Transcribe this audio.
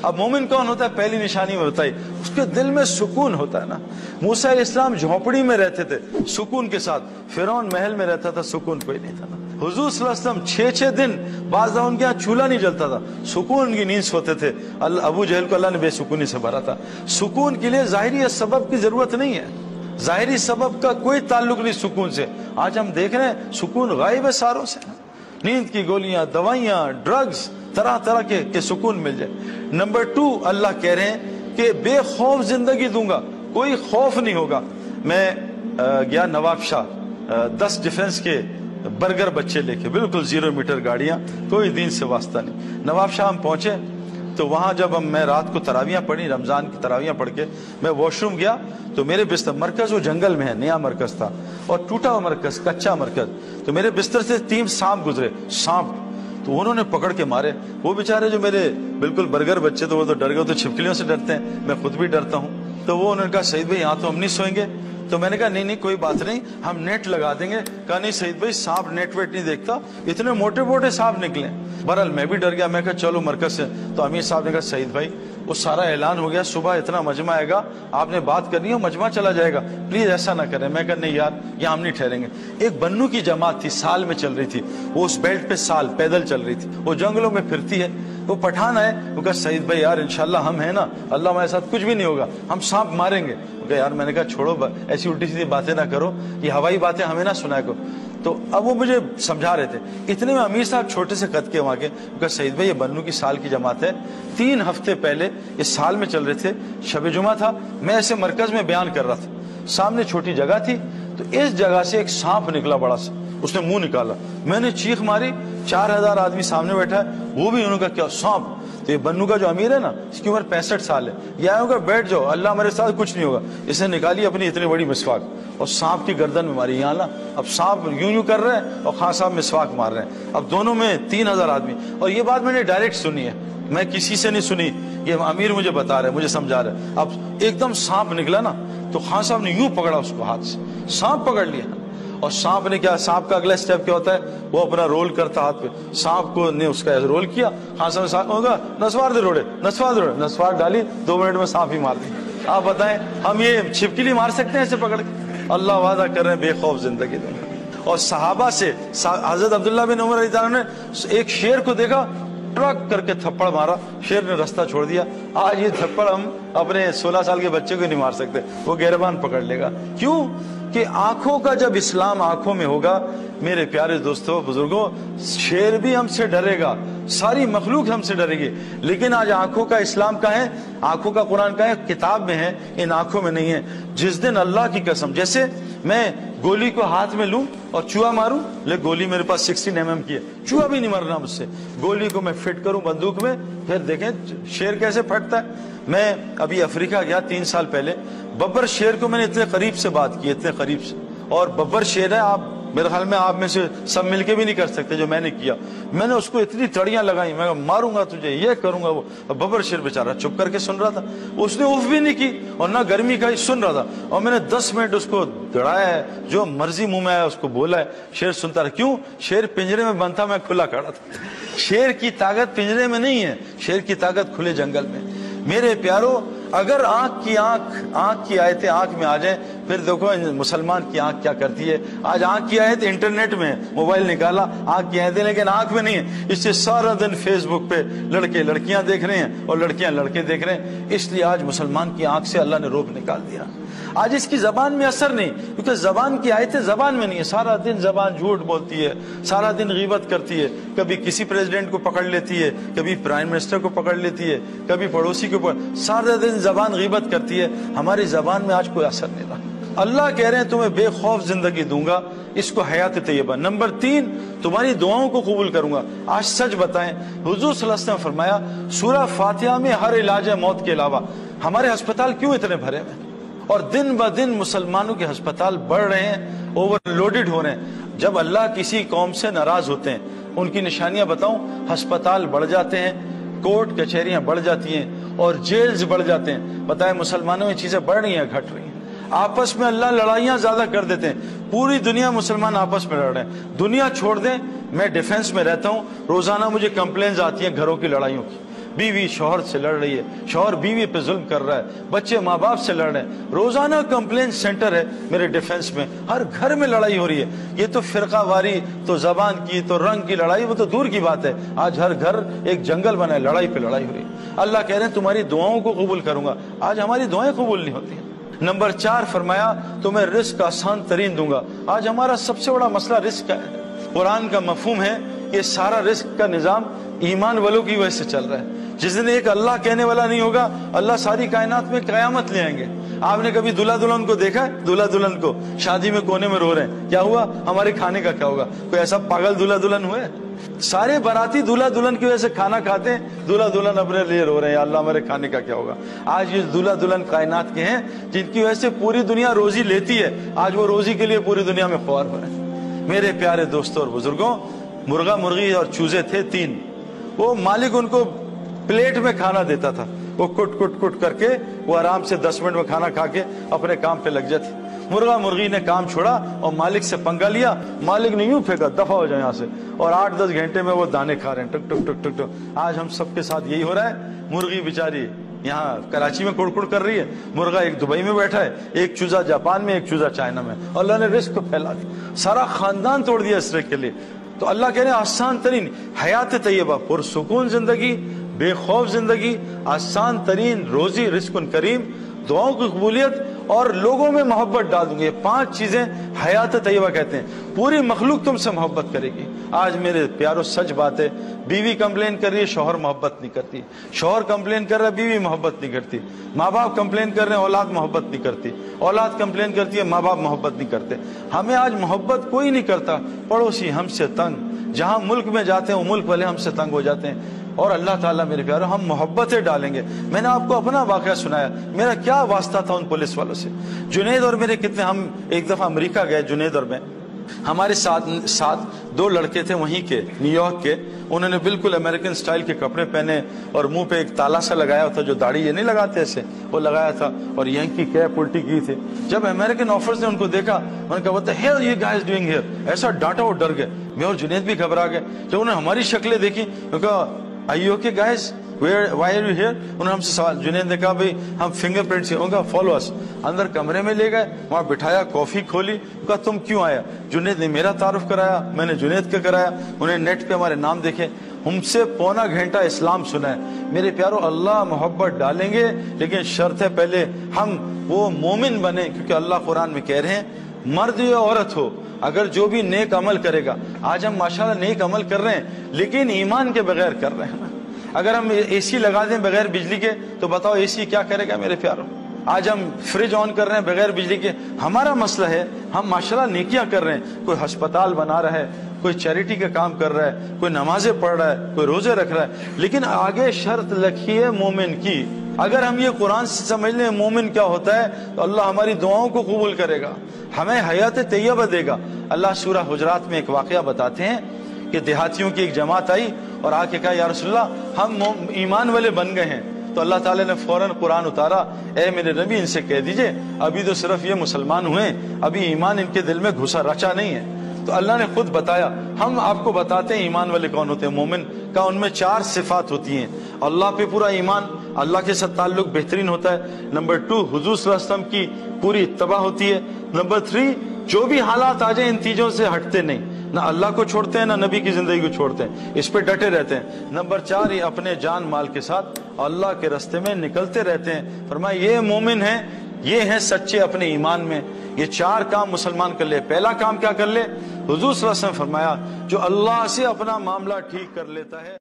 اب مومن کون ہوتا ہے؟ پہلی نشانی میں بتائی، اس کے دل میں سکون ہوتا ہے نا۔ موسیٰ علیہ السلام جھونپڑی میں رہتے تھے سکون کے ساتھ، فرعون محل میں رہتا تھا، سکون کوئی نہیں تھا نا۔ حضور صلی اللہ علیہ وسلم 6 دن بعض دفعہ ان کے یہاں چولہا نہیں جلتا تھا، سکون کی نیند سوتے تھے۔ ابو جہل کو اللہ نے بے سکونی سے بھرا تھا۔ سکون کے لیے ظاہری سبب کی ضرورت نہیں ہے، ظاہری سبب کا کوئی تعلق نہیں سکون سے۔ آج ہم دیکھ رہے ہیں سکون غائب ہے ساروں سے، نیند کی گولیاں، دوائیاں، ڈرگز، طرح طرح کے سکون مل جائے۔ نمبر 2، اللہ کہہ رہے ہیں کہ بے خوف زندگی دوں گا، کوئی خوف نہیں ہوگا۔ میں گیا نواب شاہ، 10 ڈیفنس کے برگر بچے لے کے، بالکل 0 میٹر گاڑیاں، کوئی دین سے واسطہ نہیں۔ نواب شاہ ہم پہنچے تو وہاں جب میں رات کو تراویاں پڑھی، رمضان کی تراویاں پڑھ کے میں واش روم گیا تو میرے بستر، مرکز وہ جنگل میں ہے، نیا مرکز تھا اور ٹوٹا ہوا مرکز، کچا مرکز، تو میرے بستر سے 3 سانپ گزرے، سانپ، تو انہوں نے پکڑ کے مارے۔ وہ بیچارے جو میرے بالکل برگر بچے تو وہ تو ڈر گئے، تو چھپکلیوں سے ڈرتے ہیں، میں خود بھی ڈرتا ہوں۔ تو وہ انہوں نے کہا سعید بھائی یہاں تو ہم نہیں سوئیں گے۔ تو میں نے کہا نہیں کوئی بات نہیں، ہم نیٹ لگا دیں گے۔ کہا نہیں سعید بھائی سانپ نیٹ ویٹ نہیں دیکھتا، اتنے موٹے موٹے سانپ نکلے۔ بہرحال میں بھی ڈر گیا، میں کہا چلو مرکز سے۔ تو امیر صاحب نے کہا سعید بھائی وہ سارا اعلان ہو گیا، صبح اتنا مجمع آئے گا، آپ نے بات کرنی ہے، مجمع چلا جائے گا، پلیز ایسا نہ کریں۔ میں کہا نہیں یار یہاں ہم نہیں ٹھہریں گے۔ ایک بنو کی جماعت تھی، سال میں چل رہی تھی، وہ اس بیلٹ پہ سال پیدل چل رہی تھی، وہ جنگلوں میں پھرتی ہے۔ وہ پٹھان آئے، وہ کہا سعید بھائی یار انشاءاللہ ہم ہیں نا، اللہ ہمارے ساتھ کچھ بھی نہیں ہوگا، ہم سانپ ماریں گے۔ کہ یار میں نے کہا چھوڑو ایسی الٹی سیدھی باتیں نہ کرو، یہ ہوائی باتیں ہمیں نہ سنایا کرو۔ تو اب وہ مجھے سمجھا رہے تھے، اتنے میں امیر صاحب چھوٹے سے قد کے وہاں کے، کہا سعید بھائی یہ بنو کی سال کی جماعت ہے، 3 ہفتے پہلے اس سال میں چل رہے تھے، شب جمعہ تھا، میں ایسے مرکز میں بیان کر رہا تھا، سامنے چھوٹی جگہ تھی، تو اس جگہ سے ایک سانپ نکلا بڑا سا، اس نے منہ نکالا، میں نے چیخ ماری، 4000 آدمی سامنے بیٹھا ہے، وہ بھی انہوں نے کہا کیا سانپ؟ تو یہ بنو کا جو امیر ہے نا، اس کی عمر 65 سال ہے، یہ آیا ہوگا بیٹھ جاؤ اللہ ہمارے ساتھ کچھ نہیں ہوگا۔ اس نے نکالی اپنی اتنی بڑی مسواک اور سانپ کی گردن میں ماری، یہاں نا اب سانپ یوں کر رہے ہیں اور خان صاحب مسواک مار رہے ہیں، اب دونوں میں 3000 آدمی۔ اور یہ بات میں نے ڈائریکٹ سنی ہے، میں کسی سے نہیں سنی، یہ امیر مجھے بتا رہے ہیں، مجھے سمجھا رہے ہیں۔ اب ایک دم سانپ نکلا نا تو خان صاحب نے یوں پکڑا اس کو ہاتھ سے، سانپ پکڑ لیا، اور سانپ نے کیا، سانپ کا اگلا سٹیپ کیا ہوتا ہے، وہ اپنا رول کرتا ہاتھ پہ، سانپ کو نے اس کا رول کیا، خان صاحب نے سانپ ہوگا نسوار دے روڑے، نسوار دے روڑے، نسوار ڈالی، 2 منٹ میں سانپ ہی مار دی۔ آپ بتائیں ہم یہ چھپکلی مار سکتے ہیں ایسے پکڑ کے؟ اللہ وعدہ کر رہے ہیں بے خوف زندگی دیں گے۔ اور صحابہ سے حضرت عبداللہ بن عمر رضی اللہ عنہ نے ایک شیر کو دیکھا، ٹرک کر کے تھپڑ مارا، شیر نے رستہ چھوڑ دیا۔ آج یہ تھپڑ ہم اپنے 16 سال کے بچے کو نہیں مار سکتے، وہ گہربان پکڑ لے گا۔ کیوں کہ آنکھوں کا جب اسلام آنکھوں میں ہوگا، میرے پیارے دوستو بزرگوں، شیر بھی ہم سے ڈرے گا، ساری مخلوق ہم سے ڈرے گی، لیکن آج آنکھوں کا اسلام کا ہے، آنکھوں کا قرآن کا ہے، کتاب میں ہے، ان آنکھوں میں نہیں ہے۔ جس دن اللہ کی قسم، جیسے میں گولی کو ہاتھ میں لوں اور چوہا ماروں، لیکن گولی میرے پاس 16 mm کی ہے، چوہا بھی نہیں مرنا مجھ سے، گولی کو میں فٹ کروں بندوق میں، پھر دیکھیں شیر کیسے پھٹتا ہے۔ میں ابھی افریقہ گیا 3 سال پہلے، ببر شیر کو میں نے اتنے قریب سے بات کی، اتنے قریب سے، اور ببر شیر ہے، آپ میرے خیال میں آپ میں سے سب مل کے بھی نہیں کر سکتے جو میں نے کیا۔ میں نے اس کو اتنی تڑیاں لگائی، میں ماروں گا تجھے، یہ کروں گا وہ۔ ببر شیر بیچارہ چپ کر کے سن رہا تھا، اس نے اف بھی نہیں کی اور نہ گرمی کا ہی سن رہا تھا، اور میں نے 10 منٹ اس کو دڑایا ہے، جو مرضی منہ میں آیا اس کو بولا ہے، شیر سنتا رہا۔ کیوں؟ شیر پنجرے میں بند تھا، میں کھلا کھڑا تھا۔ شیر کی طاقت پنجرے میں نہیں ہے، شیر کی طاقت کھلے جنگل میں۔ میرے پیارو، اگر آنکھ کی آیتیں آنکھ میں آ جائیں، پھر دیکھو مسلمان کی آنکھ کیا کرتی ہے۔ آج آنکھ کی آیت انٹرنیٹ میں ہے، موبائل نکالا، آنکھ کی آیتیں، لیکن آنکھ میں نہیں ہے۔ اس سے سارا دن فیس بک پہ لڑکے لڑکیاں دیکھ رہے ہیں اور لڑکیاں لڑکے دیکھ رہے ہیں، اس لیے آج مسلمان کی آنکھ سے اللہ نے روب نکال دیا۔ آج اس کی زبان میں اثر نہیں، کیونکہ زبان کی آیتیں زبان میں نہیں ہے، سارا دن زبان جھوٹ بولتی ہے، سارا دن غیبت کرتی ہے، کبھی کسی پریزیڈنٹ کو پکڑ لیتی ہے، کبھی پرائم منسٹر کو پکڑ لیتی ہے، کبھی پڑوسی کو سارا دن زبان غیبت کرتی ہے۔ ہماری زبان میں آج کوئی اثر نہیں رہا۔ اللہ کہہ رہے ہیں تمہیں بے خوف زندگی دوں گا، اس کو حیات طیبہ۔ نمبر 3، تمہاری دعاؤں کو قبول کروں گا۔ آج سچ بتائیں، حضور صلی اللہ علیہ وسلم نے فرمایا سورہ فاتحہ میں ہر علاج ہے موت کے علاوہ۔ ہمارے ہسپتال کیوں اتنے بھرے ہیں؟ اور دن بہ دن مسلمانوں کے ہسپتال بڑھ رہے ہیں، اوور لوڈڈ ہو رہے ہیں۔ جب اللہ کسی قوم سے ناراض ہوتے ہیں، ان کی نشانیاں بتاؤں، ہسپتال بڑھ جاتے ہیں، کورٹ کچہریاں بڑھ جاتی ہیں اور جیلز بڑھ جاتے ہیں۔ بتائیں مسلمانوں میں چیزیں بڑھ رہی ہیں گھٹ رہی ہیں؟ آپس میں اللہ لڑائیاں زیادہ کر دیتے ہیں، پوری دنیا مسلمان آپس میں لڑ رہے ہیں۔ دنیا چھوڑ دیں، میں ڈیفنس میں رہتا ہوں، روزانہ مجھے کمپلینز آتی ہیں گھروں کی لڑائیوں کی، بیوی شوہر سے لڑ رہی ہے، شوہر بیوی پہ ظلم کر رہا ہے، بچے ماں باپ سے لڑ رہے ہیں، روزانہ کمپلین سینٹر ہے میرے ڈیفنس میں، ہر گھر میں لڑائی ہو رہی ہے۔ یہ تو فرقہ واری، تو زبان کی، تو رنگ کی لڑائی، وہ تو دور کی بات ہے، آج ہر گھر ایک جنگل بنا ہے، لڑائی پہ لڑائی ہو رہی ہے۔ اللہ کہہ رہے ہیں تمہاری دعاؤں کو قبول کروں گا، آج ہماری دعائیں قبول نہیں ہوتی ہیں۔ نمبر 4 فرمایا تمہیں رزق آسان ترین دوں گا، آج ہمارا سب سے بڑا مسئلہ رزق کا ہے۔ قرآن کا مفہوم ہے کہ سارا رزق کا نظام ایمان والوں کی وجہ سے چل رہا ہے۔ جس دن ایک اللہ کہنے والا نہیں ہوگا، اللہ ساری کائنات میں قیامت لے آئیں گے۔ آپ نے کبھی دلہا دلہن کو دیکھا ہے؟ دلہا دلہن کو شادی میں کونے میں رو رہے ہیں، کیا ہوا؟ ہمارے کھانے کا کیا ہوگا؟ کوئی ایسا پاگل دلہا دلہن ہوئے؟ سارے باراتی دلہا دلہن کی وجہ سے کھانا کھاتے ہیں، دلہا دلہن اپنے لیے رو رہے ہیں، یا اللہ ہمارے کھانے کا کیا ہوگا؟ آج یہ دلہا دلہن کائنات کے ہیں جن کی وجہ سے پوری دنیا روزی لیتی ہے، آج وہ روزی کے لیے پوری دنیا میں خوار ہو رہے ہیں۔ میرے پیارے دوستوں اور بزرگوں، مرغا مرغی اور چوزے تھے 3، وہ مالک ان کو پلیٹ میں کھانا دیتا تھا، وہ کٹ کٹ کٹ کر کے وہ آرام سے 10 منٹ میں کھانا کھا کے اپنے کام پہ لگ جاتے۔ مرغا مرغی نے کام چھوڑا اور مالک سے پنگا لیا، مالک نے یوں پھینکا دفع ہو جائے یہاں سے، اور 8-10 گھنٹے میں وہ دانے کھا رہے ہیں، ٹک ٹک ٹک ٹک ٹک۔ آج ہم سب کے ساتھ یہی ہو رہا ہے، مرغی بیچاری یہاں کراچی میں کڑ کڑ کر رہی ہے، مرغا ایک دبئی میں بیٹھا ہے، ایک چوزا جاپان میں، ایک چوزا چائنا میں، اور اللہ نے رزق کو پھیلا دیا، سارا خاندان توڑ دیا اس رزق کے لیے۔ تو اللہ کہہ رہے ہیں آسان ترین حیات طیبہ، پرسکون زندگی، بے خوف زندگی، آسان ترین روزی، رزق کریم، دعاؤں کی قبولیت اور لوگوں میں محبت ڈال دوں گے۔ یہ 5 چیزیں حیات طیبہ کہتے ہیں۔ پوری مخلوق تم سے محبت کرے گی۔ آج میرے پیاروں سچ بات ہے، بیوی کمپلین کر رہی ہے، شوہر محبت نہیں کرتی، شوہر کمپلین کر رہا ہے، بیوی محبت نہیں کرتی، ماں باپ کمپلین کر رہے ہیں، اولاد محبت نہیں کرتی، اولاد کمپلین کرتی ہے، ماں باپ محبت نہیں کرتے۔ ہمیں آج محبت کوئی نہیں کرتا، پڑوسی ہم سے تنگ، جہاں ملک میں جاتے ہیں وہ ملک والے ہم سے تنگ ہو جاتے ہیں۔ اور اللہ تعالیٰ میرے پیاروں ہم محبتیں ڈالیں گے۔ میں نے آپ کو اپنا واقعہ سنایا، میرا کیا واسطہ تھا ان پولیس والوں سے۔ جنید اور میرے کتنے، ہم ایک دفعہ امریکہ گئے، جنید اور میں، ہمارے ساتھ 2 لڑکے تھے وہیں کے، نیو یارک کے، انہوں نے بالکل امریکن سٹائل کے کپڑے پہنے اور منہ پہ ایک تالا سا لگایا تھا، جو داڑھی یہ نہیں لگاتے ایسے، وہ لگایا تھا، اور یہیں کی کیپ الٹی کی تھی۔ جب امریکن آفیسر نے ان کو دیکھا، انہوں نے کہا what the hell you guys doing here؟ ایسا ڈانٹا، وہ ڈر گئے، میں اور جنید بھی گھبرا گئے۔ جب انہوں نے ہماری شکلیں دیکھی، انہوں نے کہا are you okay guys? Why are you here؟ انہوں نے ہم سے سوال، جنید نے کہا بھئی ہم فنگر پرنٹ سے، انہوں نے کہا follow us۔ اندر کمرے میں لے گئے، وہاں بٹھایا، کافی کھولی، کہا تم کیوں آیا؟ جنید نے میرا تعارف کرایا، میں نے جنید کا کرایا، انہیں نیٹ پہ ہمارے نام دیکھے، ہم سے پونا گھنٹہ اسلام سنا ہے۔ میرے پیاروں اللہ محبت ڈالیں گے، لیکن شرط ہے پہلے ہم وہ مومن بنے، کیونکہ اللہ قرآن میں کہہ رہے ہیں مرد یا عورت ہو، اگر جو بھی نیک عمل کرے گا، آج ہم ماشاءاللہ نیک عمل کر رہے ہیں لیکن ایمان کے بغیر کر رہے ہیں۔ اگر ہم اے سی لگا دیں بغیر بجلی کے تو بتاؤ اے سی کیا کرے گا میرے پیاروں؟ آج ہم فریج آن کر رہے ہیں بغیر بجلی کے، ہمارا مسئلہ ہے ہم ماشاءاللہ نیکیاں کر رہے ہیں، کوئی ہسپتال بنا رہا ہے، کوئی چیریٹی کا کام کر رہا ہے، کوئی نمازیں پڑھ رہا ہے، کوئی روزے رکھ رہا ہے، لیکن آگے شرط لکھی ہے مومن کی۔ اگر ہم یہ قرآن سے سمجھ لیں مومن کیا ہوتا ہے تو اللہ ہماری دعاؤں کو قبول کرے گا، ہمیں حیات طیبہ دے گا۔ اللہ سورہ حجرات میں ایک واقعہ بتاتے ہیں کہ دیہاتیوں کی ایک جماعت آئی اور آ کے کہا یا رسول اللہ ہم ایمان والے بن گئے ہیں، تو اللہ تعالیٰ نے فوراً قرآن اتارا، اے میرے نبی ان سے کہہ دیجئے ابھی تو صرف یہ مسلمان ہوئے، ابھی ایمان ان کے دل میں گھسا رچا نہیں ہے۔ تو اللہ نے خود بتایا، ہم آپ کو بتاتے ہیں ایمان والے کون ہوتے ہیں۔ مومن کا ان میں 4 صفات ہوتی ہیں، اللہ پہ پورا ایمان، اللہ کے ساتھ تعلق بہترین ہوتا ہے۔ نمبر 2 حضور صلی اللہ علیہ وسلم کی پوری اتباع ہوتی ہے۔ نمبر 3 جو بھی حالات آ جائیں ان چیزوں سے ہٹتے نہیں، نہ اللہ کو چھوڑتے ہیں نہ نبی کی زندگی کو چھوڑتے ہیں، اس پہ ڈٹے رہتے ہیں۔ نمبر 4 یہ اپنے جان مال کے ساتھ اللہ کے راستے میں نکلتے رہتے ہیں۔ فرمایا یہ مومن ہیں، یہ ہیں سچے اپنے ایمان میں۔ یہ 4 کام مسلمان کر لے۔ پہلا کام کیا کر لے؟ حضور صلی اللہ علیہ وسلم فرمایا جو اللہ سے اپنا معاملہ ٹھیک کر لیتا ہے